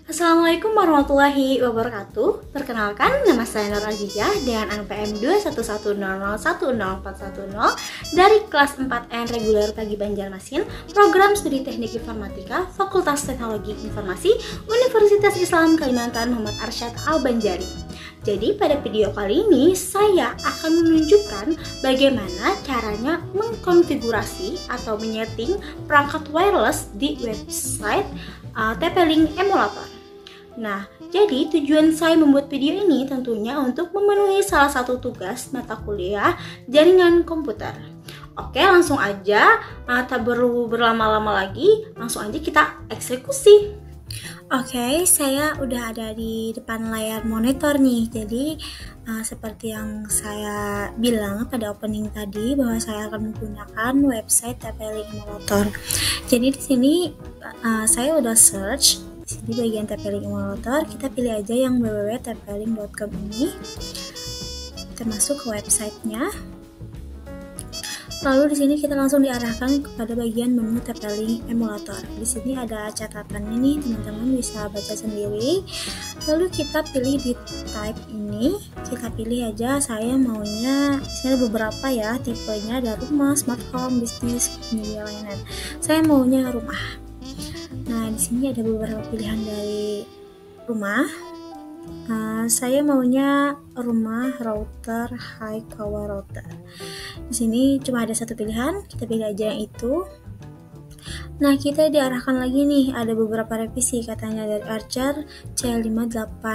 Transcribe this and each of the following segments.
Assalamualaikum warahmatullahi wabarakatuh. Perkenalkan, nama saya Nur Azizah dengan NPM 21100104040 dari kelas 4N reguler Pagi Banjarmasin, Program Studi Teknik Informatika, Fakultas Teknologi Informasi, Universitas Islam Kalimantan Muhammad Arsyad Al-Banjari. Jadi pada video kali ini saya akan menunjukkan bagaimana caranya mengkonfigurasi atau menyeting perangkat wireless di website TP-Link Emulator. Nah, jadi tujuan saya membuat video ini tentunya untuk memenuhi salah satu tugas mata kuliah jaringan komputer. Oke, langsung aja, tak perlu berlama-lama lagi, langsung aja kita eksekusi. Oke, saya udah ada di depan layar monitor nih. Jadi seperti yang saya bilang pada opening tadi bahwa saya akan menggunakan website TP-Link Emulator. Jadi di sini saya udah search di bagian TP-Link Emulator. Kita pilih aja yang www.tplink.com ini. Kita masuk ke websitenya. Lalu di sini kita langsung diarahkan kepada bagian menu TP-Link Emulator. Di sini ada catatannya nih, teman-teman bisa baca sendiri. Lalu kita pilih di type ini, kita pilih aja saya maunya, di sini ada beberapa ya, tipenya ada rumah, smart home, bisnis, media layanan. Saya maunya rumah. Nah, di sini ada beberapa pilihan dari rumah. Saya maunya rumah router high power router. Di sini cuma ada satu pilihan, kita pilih aja yang itu. Nah, kita diarahkan lagi nih, ada beberapa revisi katanya dari Archer C58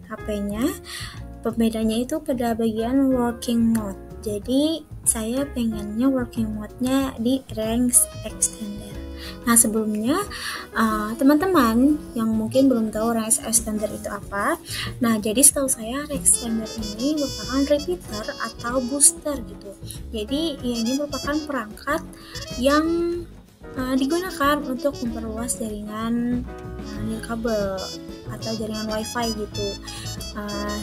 HP-nya. Pembedanya itu pada bagian working mode. Jadi saya pengennya working mode-nya di range extender. Nah, sebelumnya teman-teman yang mungkin belum tahu range extender itu apa. Nah, jadi setahu saya range extender ini merupakan repeater atau booster gitu. Jadi ini merupakan perangkat yang digunakan untuk memperluas jaringan nirkabel atau jaringan wifi gitu.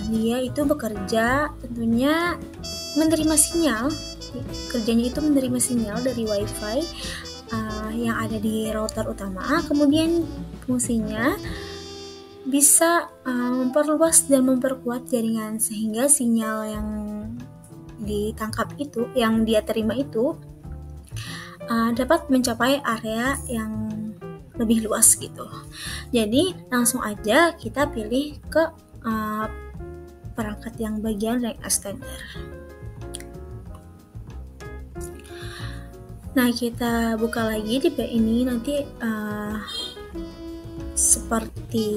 Dia itu bekerja tentunya menerima sinyal, kerjanya itu menerima sinyal dari wifi yang ada di router utama, kemudian fungsinya bisa memperluas dan memperkuat jaringan sehingga sinyal yang ditangkap itu, yang dia terima itu dapat mencapai area yang lebih luas gitu. Jadi langsung aja kita pilih ke perangkat yang bagian range extender. Nah, kita buka lagi di ini nanti seperti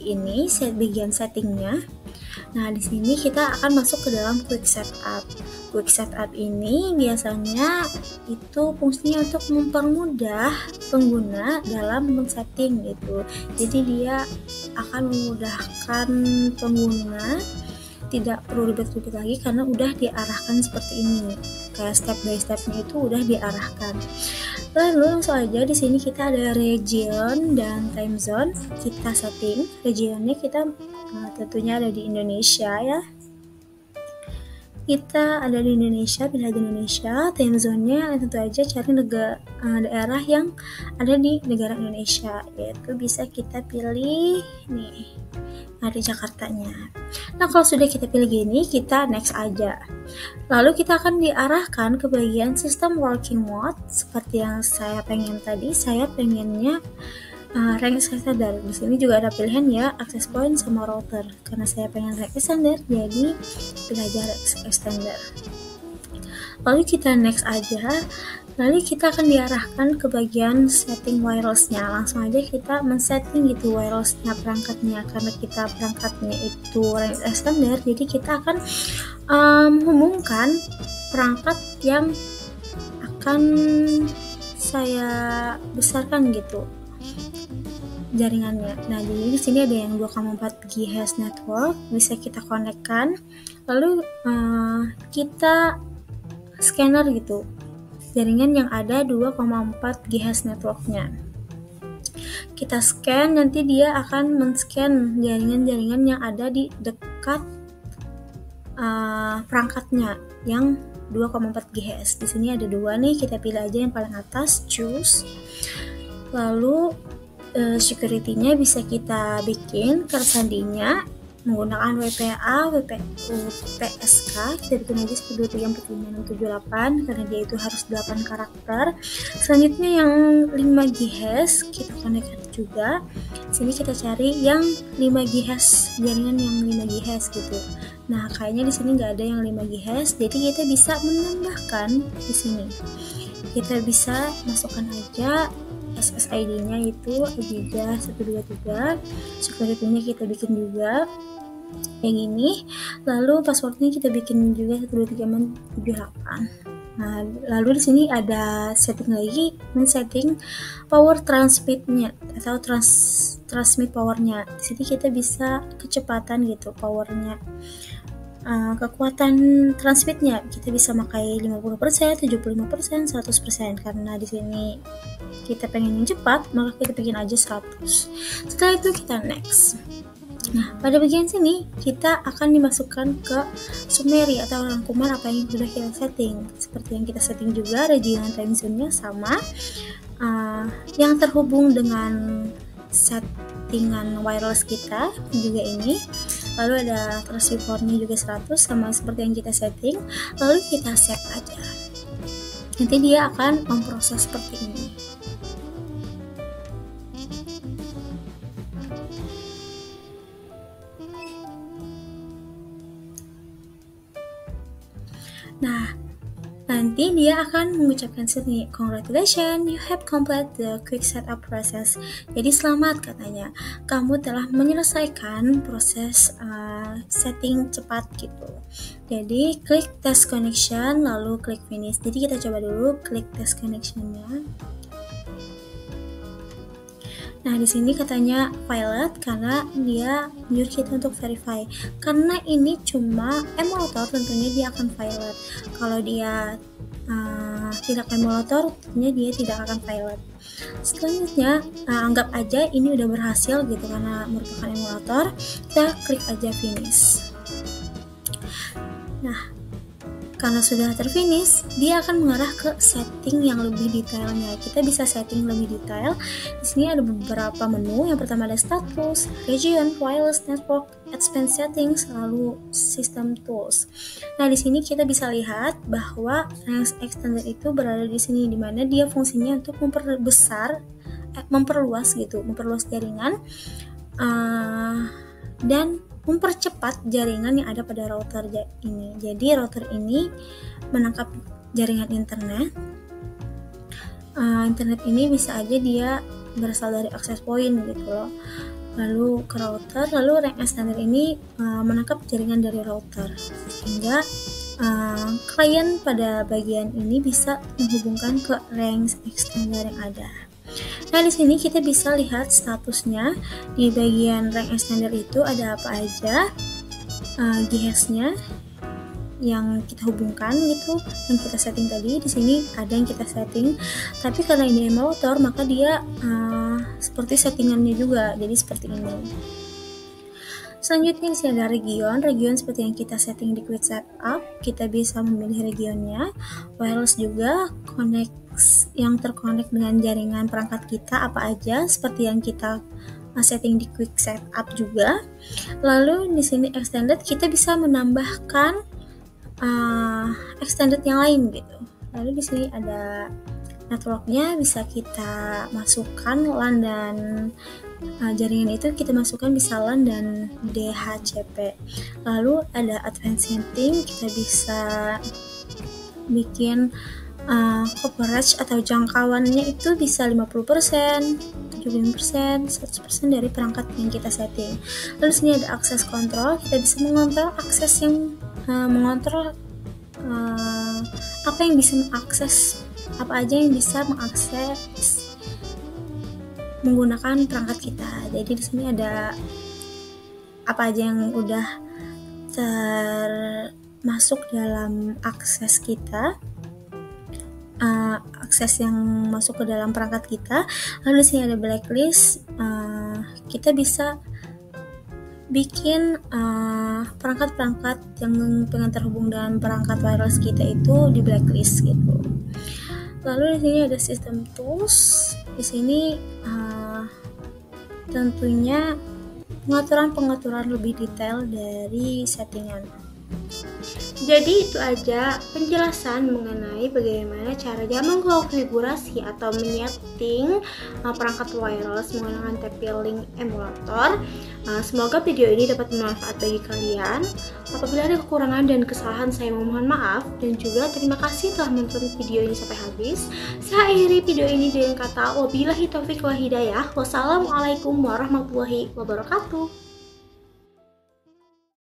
ini bagian settingnya. Nah, di sini kita akan masuk ke dalam quick setup. Quick setup ini biasanya itu fungsinya untuk mempermudah pengguna dalam men-setting gitu. Jadi dia akan memudahkan pengguna, tidak perlu ribet-ribet lagi karena udah diarahkan seperti ini. Kayak step by stepnya itu udah diarahkan. Lalu langsung aja di sini kita ada region dan time zone. Kita setting regionnya, kita tentunya ada di Indonesia ya. Kita ada di Indonesia, pilih aja Indonesia. Time zone-nya tentu aja cari daerah yang ada di negara Indonesia, yaitu bisa kita pilih nih, ada Jakartanya. Nah, kalau sudah kita pilih gini, kita next aja. Lalu kita akan diarahkan ke bagian system working mode seperti yang saya pengen tadi. Saya pengennya range extender. Di sini juga ada pilihan ya, access point sama router. Karena saya pengen range extender, jadi pilih aja range extender. Lalu kita next aja. Lalu kita akan diarahkan ke bagian setting wirelessnya. Langsung aja kita men-setting gitu wirelessnya, perangkatnya. Karena kita perangkatnya itu range extender, jadi kita akan menghubungkan perangkat yang akan saya besarkan gitu jaringannya. Nah, jadi di sini ada yang 2,4 GHz network, bisa kita konekkan. Lalu kita scanner gitu jaringan yang ada 2,4 GHz networknya. Kita scan, nanti dia akan men-scan jaringan-jaringan yang ada di dekat perangkatnya yang 2,4 GHz. Di sini ada dua nih, kita pilih aja yang paling atas, choose. Lalu security-nya bisa kita bikin sandinya menggunakan WPA, WPSK. Kita bikin aja 1234578 karena dia itu harus 8 karakter. Selanjutnya yang 5 GHz kita connect juga. Sini kita cari yang 5 GHz, jaringan yang 5 GHz gitu. Nah, kayaknya di sini nggak ada yang 5 GHz, jadi kita bisa menambahkan di sini. Kita bisa masukkan aja SSID-nya itu Agiga 123, security-nya kita bikin juga kayak gini, lalu passwordnya kita bikin juga 12378. Nah, lalu di sini ada setting lagi, men-setting power transmitnya atau transmit powernya. Di sini kita bisa kecepatan gitu, powernya. Kekuatan transmitnya kita bisa pakai 50%, 75%, 100% karena di sini kita pengen yang cepat, maka kita bikin aja 100. Setelah itu kita next. Nah, pada bagian sini kita akan dimasukkan ke summary atau rangkuman apa yang sudah kita setting. Seperti yang kita setting juga, region time zone-nya sama. Yang terhubung dengan settingan wireless kita juga ini. Lalu ada transceiver-nya juga 100 sama seperti yang kita setting. Lalu kita set aja. Nanti dia akan memproses seperti ini. Nah, nanti dia akan mengucapkan sini, congratulations, you have completed the quick setup process. Jadi selamat katanya, kamu telah menyelesaikan proses setting cepat gitu. Jadi klik test connection, lalu klik finish. Jadi kita coba dulu klik test connectionnya. Nah, di sini katanya violet karena dia nyuruh kita untuk verify. Karena ini cuma emulator, tentunya dia akan violet. Kalau dia tidak emulator, tentunya dia tidak akan violet. Selanjutnya, anggap aja ini udah berhasil gitu karena merupakan emulator. Kita klik aja finish. Nah, karena sudah terfinish, dia akan mengarah ke setting yang lebih detailnya. Kita bisa setting lebih detail. Di sini ada beberapa menu. Yang pertama ada status, region, wireless network, advanced settings, lalu system tools. Nah, di sini kita bisa lihat bahwa range extender itu berada di sini, di mana dia fungsinya untuk memperluas jaringan dan mempercepat jaringan yang ada pada router ini. Jadi router ini menangkap jaringan internet. Internet ini bisa aja dia berasal dari access point gitu loh. Lalu ke router, lalu range extender ini menangkap jaringan dari router sehingga klien pada bagian ini bisa menghubungkan ke range extender yang ada. Nah, di sini kita bisa lihat statusnya. Di bagian range extender itu ada apa aja, GHz-nya yang kita hubungkan gitu, yang kita setting tadi. Di sini ada yang kita setting, tapi karena ini emulator maka dia seperti settingannya juga, jadi seperti ini. Selanjutnya di sini ada region seperti yang kita setting di quick setup. Kita bisa memilih regionnya. Wireless juga, yang terkonek dengan jaringan perangkat kita apa aja seperti yang kita setting di quick setup juga. Lalu di sini extended, kita bisa menambahkan extended yang lain gitu. Lalu di sini ada networknya, bisa kita masukkan LAN dan jaringan itu kita masukkan bisa LAN dan DHCP. Lalu ada advanced setting, kita bisa bikin coverage atau jangkauannya itu bisa 50%, 75%, 100% dari perangkat yang kita setting. Lalu sini ada access control, kita bisa mengontrol akses yang mengontrol apa yang bisa mengakses, apa aja yang bisa mengakses menggunakan perangkat kita. Jadi di sini ada apa aja yang udah termasuk dalam akses kita, akses yang masuk ke dalam perangkat kita. Lalu di sini ada blacklist, kita bisa bikin perangkat-perangkat yang pengen terhubung dengan perangkat wireless kita itu di blacklist gitu. Lalu di sini ada system tools. Di sini tentunya pengaturan lebih detail dari settingan. Jadi itu aja penjelasan mengenai bagaimana caranya mengkonfigurasi atau menyeting perangkat wireless menggunakan TP-Link emulator. Semoga video ini dapat bermanfaat bagi kalian. Apabila ada kekurangan dan kesalahan, saya memohon maaf, dan juga terima kasih telah menonton video ini sampai habis. Saya akhiri video ini dengan kata wabillahi taufiq wal hidayah. Wassalamualaikum warahmatullahi wabarakatuh.